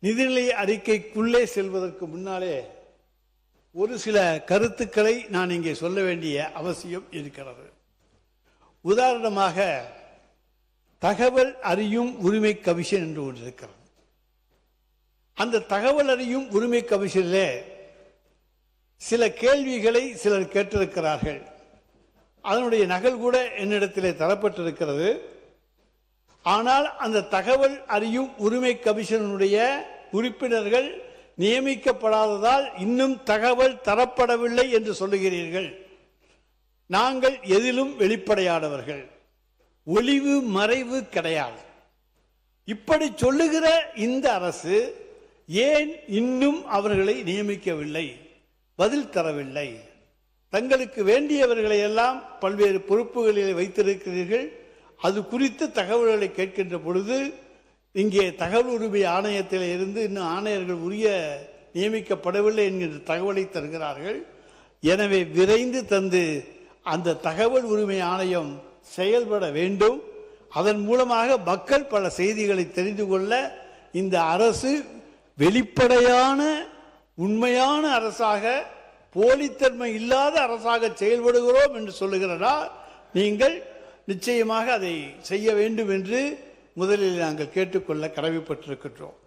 நிதிநிலை அறிக்கைக்குள்ளே செல்வதற்கு முன்னாலே ஒரு சில கருத்துக்களை நான் இங்கே சொல்ல வேண்டிய அவசியம் இருக்கிறது. உதாரணமாக தகவல் அறியும் உரிமை கமிஷன் என்று ஒன்று இருக்கிறது. அந்த தகவல் அறியும் உரிமை கமிஷனிலே சில கேள்விகளை சிலர் கேட்டிருக்கிறார்கள். அதனுடைய நகல் கூட என்னிடத்திலே தரப்பட்டிருக்கிறது. ஆனால் அந்த தகவல் அறியும் உரிமை கமிஷனுடைய உறுப்பினர்கள் நியமிக்கப்படாததால் இன்னும் தகவல் தரப்படவில்லை என்று சொல்லுகிறீர்கள். நாங்கள் எதிலும் வெளிப்படையானவர்கள், ஒளிவு மறைவு கிடையாது. இப்படி சொல்லுகிற இந்த அரசு ஏன் இன்னும் அவர்களை நியமிக்கவில்லை, பதில் தரவில்லை? தங்களுக்கு வேண்டியவர்களை எல்லாம் பல்வேறு பொறுப்புகளில் வைத்திருக்கிறீர்கள். அது குறித்து தகவல்களை கேட்கின்ற பொழுது இங்கே தகவல் உரிமை ஆணையத்தில் இருந்து இன்னும் ஆணையர்கள் உரிய நியமிக்கப்படவில்லை என்கின்ற தகவலை தருகிறார்கள். எனவே விரைந்து தந்து அந்த தகவல் உரிமை ஆணையம் செயல்பட வேண்டும். அதன் மூலமாக மக்கள் பல செய்திகளை தெரிந்து கொள்ள இந்த அரசு வெளிப்படையான உண்மையான அரசாக, போலித்தன்மை இல்லாத அரசாக செயல்படுகிறோம் என்று சொல்லுகிறதா, நீங்கள் நிச்சயமாக அதை செய்ய வேண்டும் என்று முதலில் நாங்கள் கேட்டுக்கொள்ள கடமைப்பட்டிருக்கின்றோம்.